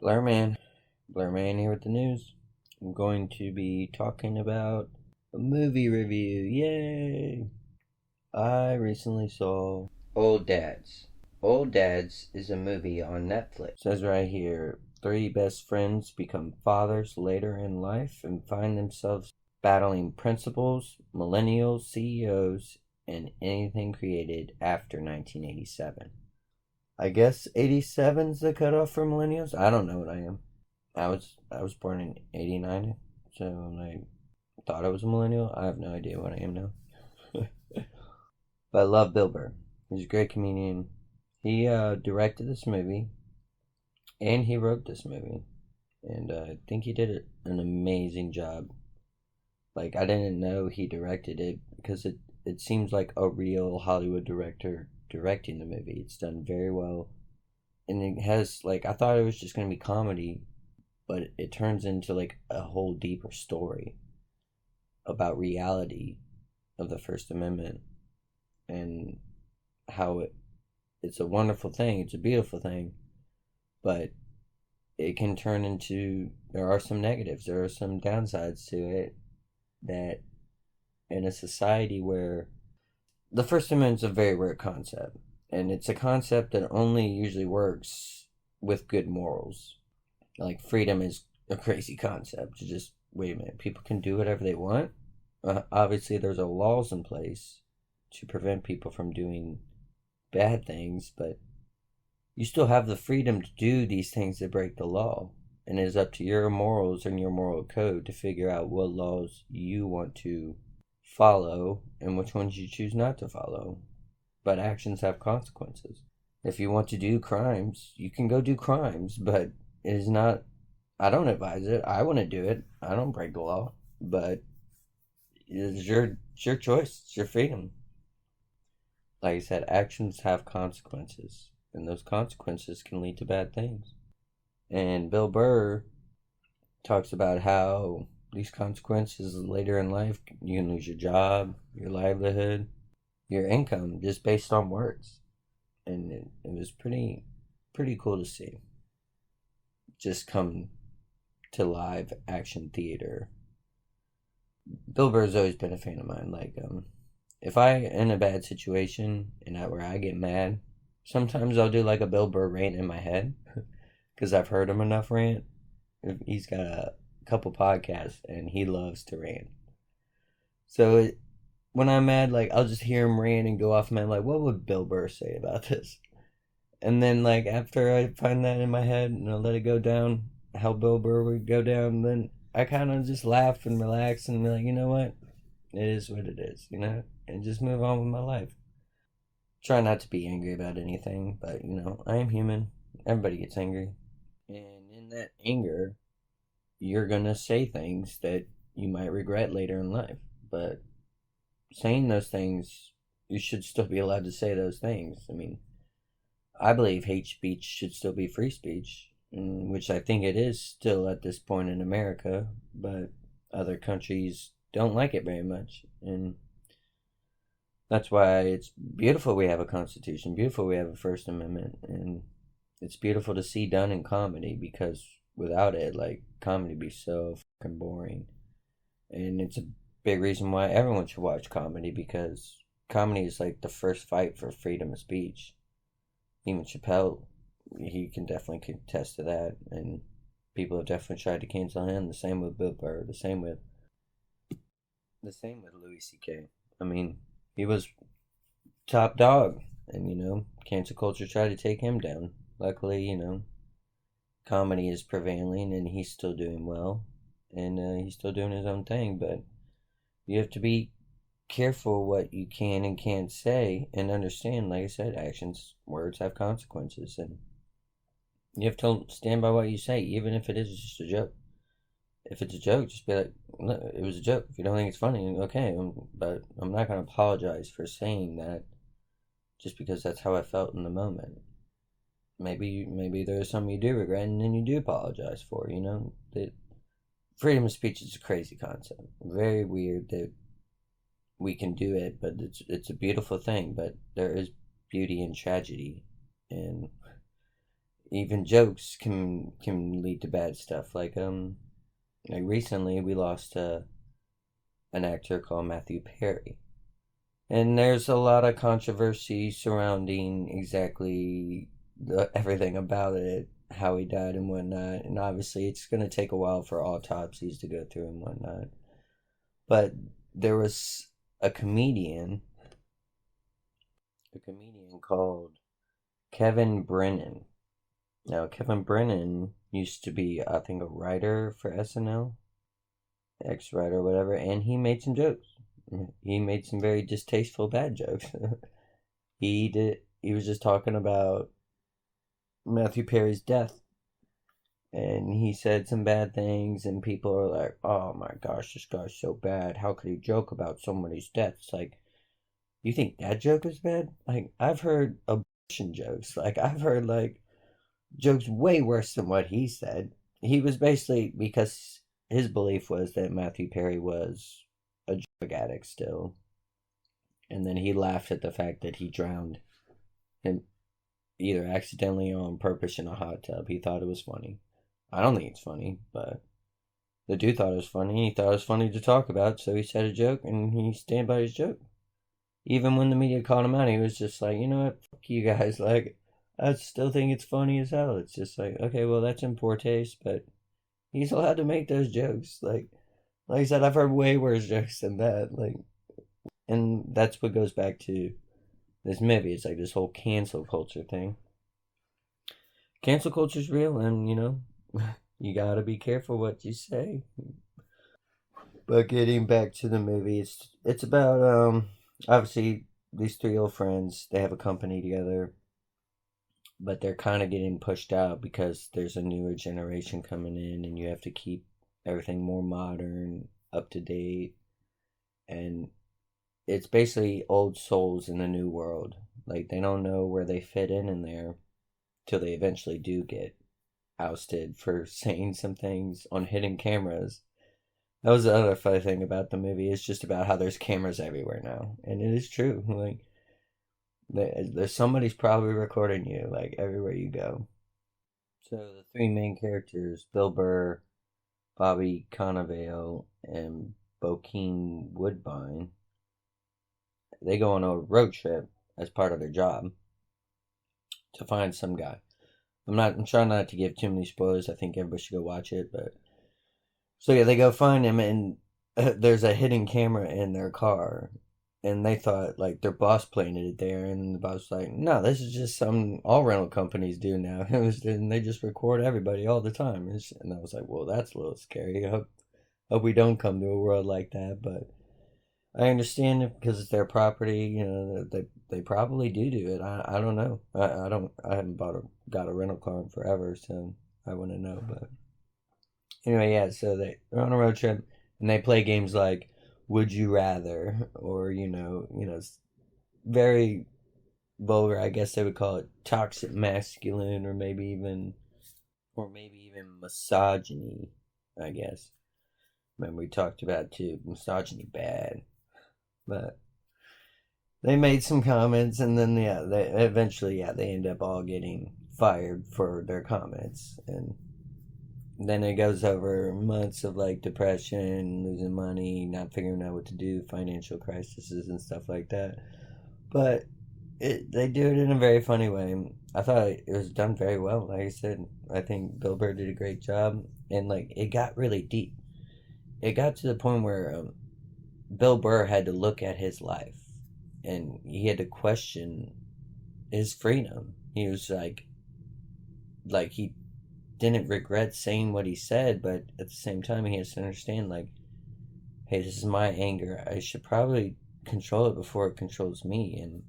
Blurman. Blurman here with the news. I'm going to be talking about a movie review. Yay! I recently saw Old Dads. Old Dads is a movie on Netflix. It says right here, three best friends become fathers later in life and find themselves battling principals, millennials, CEOs, and anything created after 1987. I guess 87's the cutoff for millennials. I don't know what I am. I was born in 89, so I thought I was a millennial. I have no idea what I am now. But I love Bill Burr. He's a great comedian. He directed this movie, and he wrote this movie, and I think he did an amazing job. Like, I didn't know he directed it because it seems like a real Hollywood director directing the movie. It's done very well, and it has, like, I thought it was just going to be comedy, but it turns into like a whole deeper story about reality of the First Amendment and how it's a wonderful thing, it's a beautiful thing, but it can turn into, there are some negatives, there are some downsides to it, that in a society where the First Amendment is a very rare concept, and it's a concept that only usually works with good morals. Like, freedom is a crazy concept. To just, wait a minute, people can do whatever they want? Obviously, there's laws in place to prevent people from doing bad things, but you still have the freedom to do these things that break the law. And it is up to your morals and your moral code to figure out what laws you want to follow and which ones you choose not to follow. But actions have consequences. If you want to do crimes, you can go do crimes, but it is not, I don't advise it. I want to do it. I don't break the law, but it's your choice. It's your freedom. Like I said, actions have consequences, and those consequences can lead to bad things. And Bill Burr talks about how these consequences later in life, you can lose your job, your livelihood, your income, just based on words. And it was pretty cool to see. Just come to live action theater. Bill Burr's always been a fan of mine. Like, if I in a bad situation and where I get mad, sometimes I'll do like a Bill Burr rant in my head because I've heard him enough rant. He's got a couple podcasts and he loves to rant. So when I'm mad, like, I'll just hear him rant and go off my, like, what would Bill Burr say about this? And then, like, after I find that in my head and I'll let it go down, how Bill Burr would go down, then I kind of just laugh and relax and be like, you know what? It is what it is, you know? And just move on with my life. Try not to be angry about anything, but, you know, I am human. Everybody gets angry. And in that anger, you're going to say things that you might regret later in life. But saying those things, you should still be allowed to say those things. I mean, I believe hate speech should still be free speech, which I think it is still at this point in America, but other countries don't like it very much. And that's why it's beautiful we have a Constitution, beautiful we have a First Amendment, and it's beautiful to see done in comedy, because without it, like, comedy would be so fucking boring. And it's a big reason why everyone should watch comedy, because comedy is like the first fight for freedom of speech. Even Chappelle, he can definitely contest to that, and people have definitely tried to cancel him. The same with Bill Burr. The same with Louis C.K. I mean, he was top dog, and cancel culture tried to take him down. Luckily, comedy is prevailing, and he's still doing well, and he's still doing his own thing. But you have to be careful what you can and can't say, and understand, like I said, words have consequences, and you have to stand by what you say, even if it is just a joke. If it's a joke, just be like, no, it was a joke. If you don't think it's funny, okay, but I'm not going to apologize for saying that just because that's how I felt in the moment. Maybe there's something you do regret and then you do apologize for, that freedom of speech is a crazy concept. Very weird that we can do it, but it's a beautiful thing. But there is beauty in tragedy, and even jokes can lead to bad stuff. Like recently we lost an actor called Matthew Perry, and there's a lot of controversy surrounding exactly everything about it, how he died and whatnot. And obviously, it's going to take a while for autopsies to go through and whatnot. But there was a comedian called Kevin Brennan. Now, Kevin Brennan used to be, I think, a writer for SNL, ex-writer, whatever, and he made some jokes. He made some very distasteful bad jokes. He was just talking about Matthew Perry's death, and he said some bad things, and people are like, "Oh my gosh, this guy's so bad. How could he joke about somebody's death?" It's like, you think that joke is bad? Like, I've heard abortion jokes. Like, I've heard like jokes way worse than what he said. He was basically, because his belief was that Matthew Perry was a drug addict still, and then he laughed at the fact that he drowned him either accidentally or on purpose in a hot tub. He thought it was funny. I don't think it's funny, but the dude thought it was funny. He thought it was funny to talk about, so he said a joke, and he stand by his joke. Even when the media called him out, he was just like, you know what, fuck you guys. Like, I still think it's funny as hell. It's just like, okay, well, that's in poor taste, but he's allowed to make those jokes. Like I said, I've heard way worse jokes than that. Like, and that's what goes back to this movie. It's like this whole cancel culture thing. Cancel culture's real, and you gotta be careful what you say. But getting back to the movie, it's about obviously these three old friends. They have a company together, but they're kind of getting pushed out because there's a newer generation coming in, and you have to keep everything more modern, up to date, and it's basically old souls in the new world. Like, they don't know where they fit in there till they eventually do get ousted for saying some things on hidden cameras. That was the other funny thing about the movie. It's just about how there's cameras everywhere now, and it is true. Like, there's somebody's probably recording you, like, everywhere you go. So the three main characters, Bill Burr, Bobby Cannavale, and Bokeem Woodbine, they go on a road trip as part of their job to find some guy. I'm trying not to give too many spoilers. I think everybody should go watch it, but so yeah, they go find him, and there's a hidden camera in their car, and they thought like their boss planted it there, and the boss was like, "No, this is just something all rental companies do now." And they just record everybody all the time, and I was like, "Well, that's a little scary. Hope we don't come to a world like that." But I understand it because it's their property. They probably do it. I don't know. I haven't got a rental car in forever, so I wouldn't know. But anyway, yeah. So they're on a road trip, and they play games like Would You Rather, or it's very vulgar. I guess they would call it toxic masculine, or maybe even misogyny. I guess. Remember we talked about too misogyny bad. But they made some comments, and then they eventually they end up all getting fired for their comments, and then it goes over months of like depression, losing money, not figuring out what to do, financial crises and stuff like that. But they do it in a very funny way. I thought it was done very well. Like I said, I think Bill Burr did a great job, and like it got really deep. It got to the point where Bill Burr had to look at his life, and he had to question his freedom. He was like he didn't regret saying what he said, but at the same time he has to understand, like, hey, this is my anger. I should probably control it before it controls me. And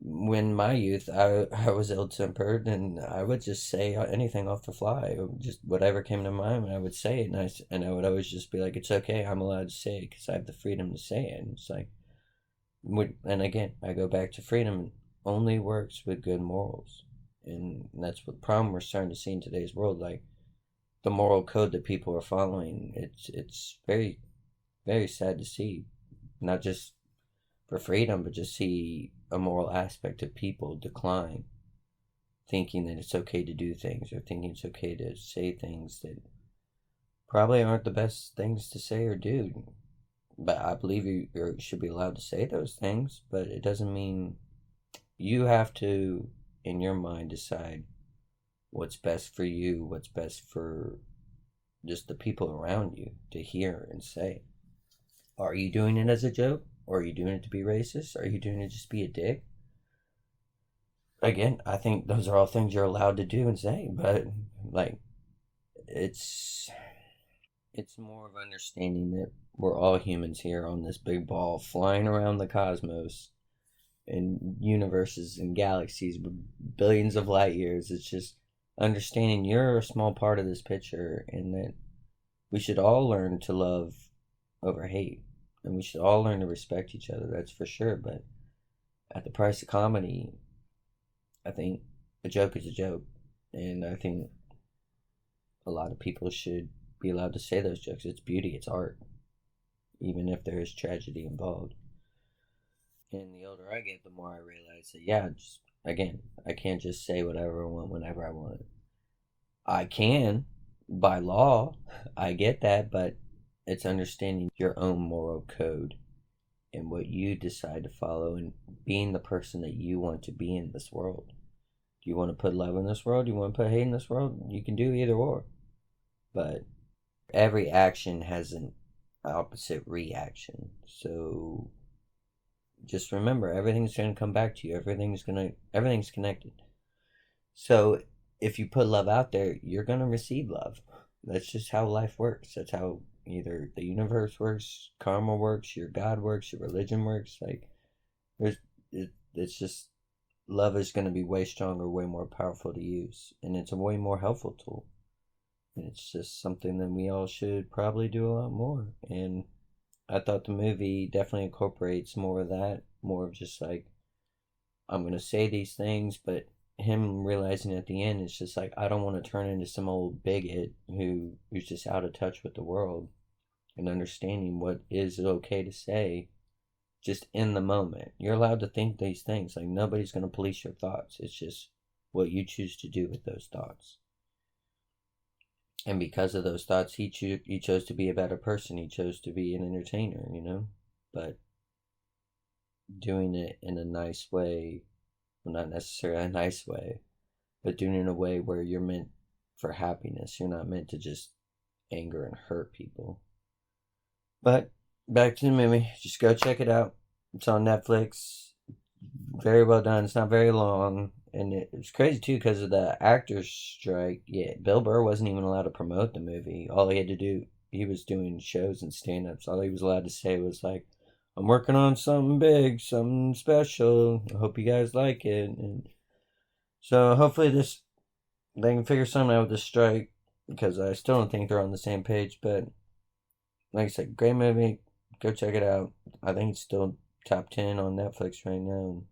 when my youth, I was ill-tempered, and I would just say anything off the fly, just whatever came to mind, I would say it, and I would always just be like, it's okay, I'm allowed to say it because I have the freedom to say it. And it's like, and again, I go back to freedom only works with good morals, and that's what problem we're starting to see in today's world. Like, the moral code that people are following, it's very, very sad to see, not just for freedom, but just see a moral aspect of people decline thinking that it's okay to do things or thinking it's okay to say things that probably aren't the best things to say or do. But I believe you should be allowed to say those things, but it doesn't mean you have to, in your mind, decide what's best for you, what's best for just the people around you to hear and say. Are you doing it as a joke? Or are you doing it to be racist? Are you doing it just to be a dick? Again, I think those are all things you're allowed to do and say, but like it's more of understanding that we're all humans here on this big ball flying around the cosmos and universes and galaxies with billions of light years. It's just understanding you're a small part of this picture and that we should all learn to love over hate. And we should all learn to respect each other, that's for sure. But at the price of comedy, I think a joke is a joke. And I think a lot of people should be allowed to say those jokes. It's beauty, it's art. Even if there is tragedy involved. And the older I get, the more I realize that, yeah, just, again, I can't just say whatever I want whenever I want. I can, by law, I get that, but it's understanding your own moral code and what you decide to follow and being the person that you want to be in this world. Do you want to put love in this world? Do you want to put hate in this world? You can do either or. But every action has an opposite reaction. So just remember, everything's going to come back to you. Everything's connected. So if you put love out there, you're going to receive love. That's just how life works. That's how either the universe works, karma works, your God works, your religion works. Like, it's just, love is going to be way stronger, way more powerful to use. And it's a way more helpful tool. And it's just something that we all should probably do a lot more. And I thought the movie definitely incorporates more of that. More of just like, I'm going to say these things, but him realizing at the end, it's just like, I don't want to turn into some old bigot who's just out of touch with the world and understanding what is okay to say just in the moment. You're allowed to think these things. Like, nobody's going to police your thoughts. It's just what you choose to do with those thoughts. And because of those thoughts, he chose to be a better person. He chose to be an entertainer, But doing it in a nice way, well, not necessarily a nice way, but doing it in a way where you're meant for happiness. You're not meant to just anger and hurt people. But back to the movie. Just go check it out. It's on Netflix. Very well done. It's not very long. And it was crazy, too, because of the actors' strike. Yeah, Bill Burr wasn't even allowed to promote the movie. All he had to do, he was doing shows and stand-ups. All he was allowed to say was, like, I'm working on something big, something special. I hope you guys like it. And so hopefully they can figure something out with this strike, because I still don't think they're on the same page. But like I said, great movie. Go check it out. I think it's still top 10 on Netflix right now.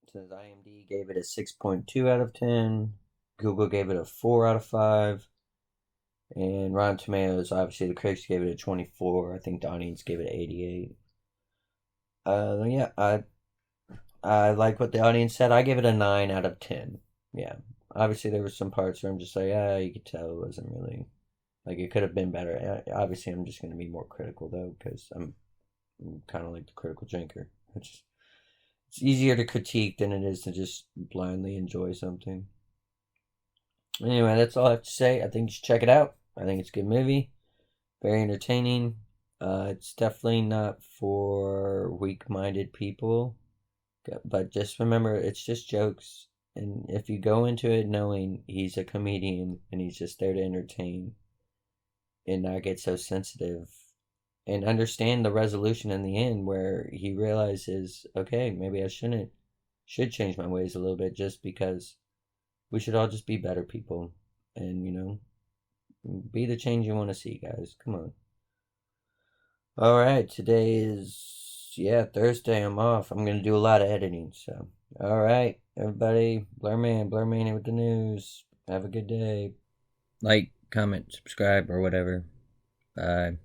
It says IMDb gave it a 6.2 out of 10. Google gave it a 4 out of 5. And Rotten Tomatoes, obviously the critics gave it a 24. I think the audience gave it an 88. Yeah, I like what the audience said. I give it a 9 out of 10. Yeah. Obviously there were some parts where I'm just like, you could tell it wasn't really, like, it could have been better. Obviously I'm just going to be more critical though, because I'm kind of like the critical drinker. It's easier to critique than it is to just blindly enjoy something. Anyway, that's all I have to say. I think you should check it out. I think it's a good movie. Very entertaining. It's definitely not for weak-minded people. But just remember, it's just jokes. And if you go into it knowing he's a comedian and he's just there to entertain and not get so sensitive, and understand the resolution in the end where he realizes, okay, maybe I should change my ways a little bit, just because we should all just be better people and, be the change you want to see, guys. Come on. Alright, today is, Thursday. I'm off. I'm going to do a lot of editing, so. Alright, everybody. Blurman here with the news. Have a good day. Like, comment, subscribe, or whatever. Bye.